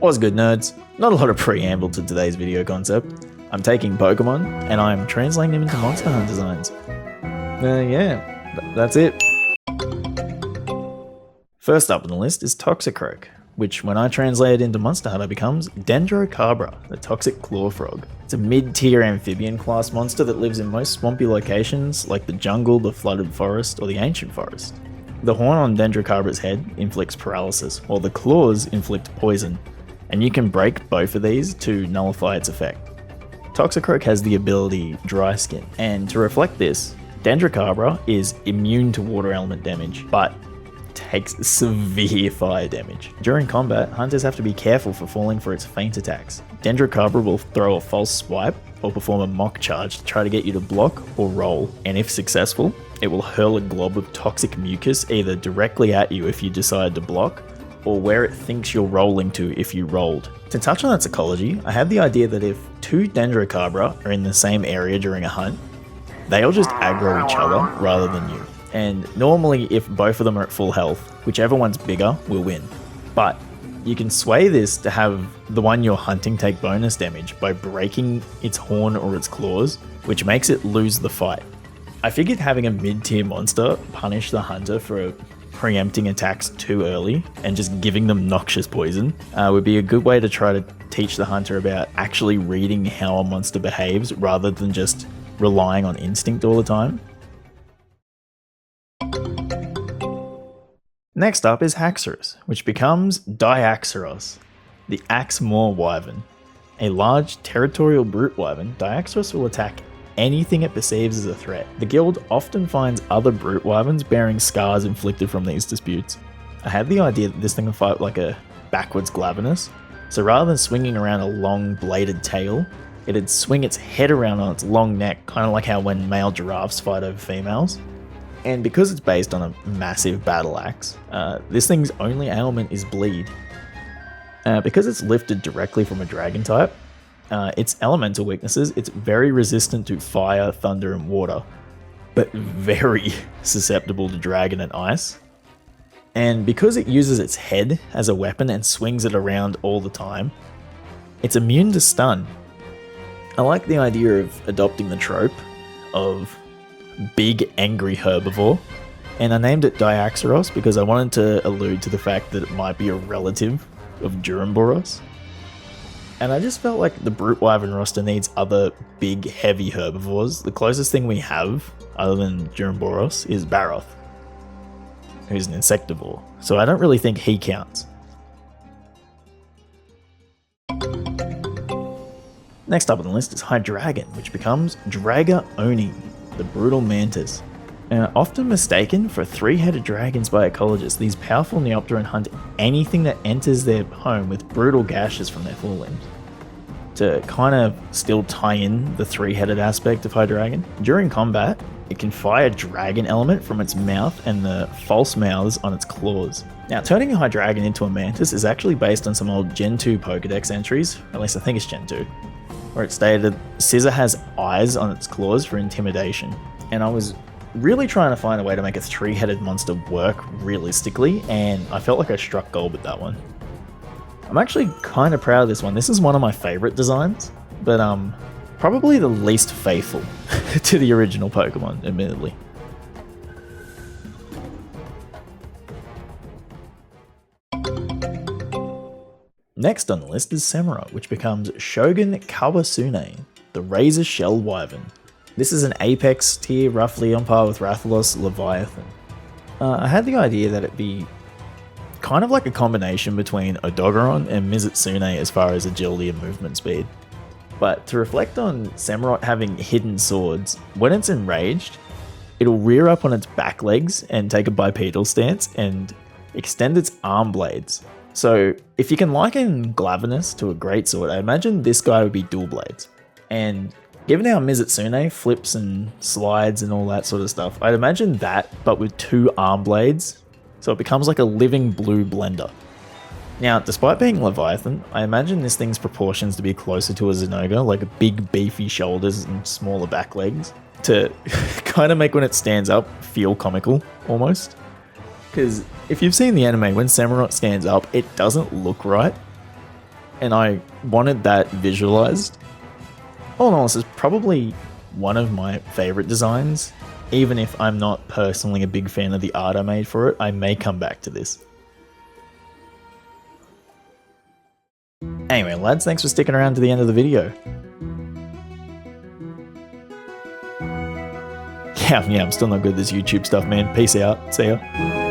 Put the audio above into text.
What's good, nerds? Not a lot of preamble to today's video concept. I'm taking Pokemon and I'm translating them into Monster Hunter designs. That's it. First up on the list is Toxicroak, which when I translate it into Monster Hunter becomes Dendrocarbra, the toxic claw frog. It's a mid-tier amphibian class monster that lives in most swampy locations like the jungle, the flooded forest, or the ancient forest. The horn on Dendrocarbra's head inflicts paralysis, while the claws inflict poison, and you can break both of these to nullify its effect. Toxicroak has the ability Dry Skin, and to reflect this, Dendrocarbra is immune to water element damage, but takes severe fire damage. During combat, hunters have to be careful for falling for its feint attacks. Dendrocarbra will throw a false swipe or perform a mock charge to try to get you to block or roll, and if successful, it will hurl a glob of toxic mucus either directly at you if you decide to block, or where it thinks you're rolling to if you rolled. To touch on its ecology, I had the idea that if two Dendrocarbra are in the same area during a hunt, they'll just aggro each other rather than you. And normally if both of them are at full health, whichever one's bigger will win. But you can sway this to have the one you're hunting take bonus damage by breaking its horn or its claws, which makes it lose the fight. I figured having a mid-tier monster punish the hunter for preempting attacks too early and just giving them noxious poison would be a good way to try to teach the hunter about actually reading how a monster behaves rather than just relying on instinct all the time. Next up is Haxorus, which becomes JaxDaHax, the Axe-Maw Wyvern. A large territorial brute wyvern, JaxDaHax will attack anything it perceives as a threat. The guild often finds other brute wyverns bearing scars inflicted from these disputes. I had the idea that this thing would fight like a backwards Glavenus, so rather than swinging around a long bladed tail, it'd swing its head around on its long neck, kind of like how when male giraffes fight over females. And because it's based on a massive battle axe, this thing's only ailment is bleed. Because it's lifted directly from a dragon type, its elemental weaknesses, it's very resistant to fire, thunder, and water, but very susceptible to dragon and ice. And because it uses its head as a weapon and swings it around all the time, it's immune to stun. I like the idea of adopting the trope of big angry herbivore, and I named it JaxDaHax because I wanted to allude to the fact that it might be a relative of Duramboros. And I just felt like the brute wyvern roster needs other big heavy herbivores. The closest thing we have other than Duramboros is Barroth, who's an insectivore, so I don't really think he counts. Next up on the list is Hydreigon, which becomes Draga-Oni, the brutal mantis. Often mistaken for three-headed dragons by ecologists, these powerful Neopteran hunt anything that enters their home with brutal gashes from their forelimbs. To kind of still tie in the three-headed aspect of Hydreigon, during combat, it can fire dragon element from its mouth and the false mouths on its claws. Now, turning a Hydreigon into a mantis is actually based on some old Gen 2 Pokedex entries, at least I think it's Gen 2, where it stated Scizor has eyes on its claws for intimidation. And I was really trying to find a way to make a three-headed monster work realistically, and I felt like I struck gold with that one. I'm actually kind of proud of this one. This is one of my favorite designs, but probably the least faithful to the original Pokemon, admittedly. Next on the list is Samurott, which becomes Shogun Kawasune, the Razor Shell Wyvern. This is an apex tier, roughly on par with Rathalos Leviathan. I had the idea that it'd be kind of like a combination between Odogaron and Mizutsune as far as agility and movement speed. But to reflect on Samurott having hidden swords, when it's enraged, it'll rear up on its back legs and take a bipedal stance and extend its arm blades. So if you can liken Glavenus to a greatsword, I imagine this guy would be dual blades. And given how Mizutsune flips and slides and all that sort of stuff, I'd imagine that, but with two arm blades, so it becomes like a living blue blender. Now, despite being Leviathan, I imagine this thing's proportions to be closer to a Zynoga, like big beefy shoulders and smaller back legs, to kind of make when it stands up feel comical, almost. Because if you've seen the anime, when Samurott stands up, it doesn't look right. and I wanted that visualized. All in all, this is probably one of my favorite designs. Even if I'm not personally a big fan of the art I made for it, I may come back to this. Anyway, lads, thanks for sticking around to the end of the video. Yeah, I'm still not good at this YouTube stuff, man. Peace out. See ya.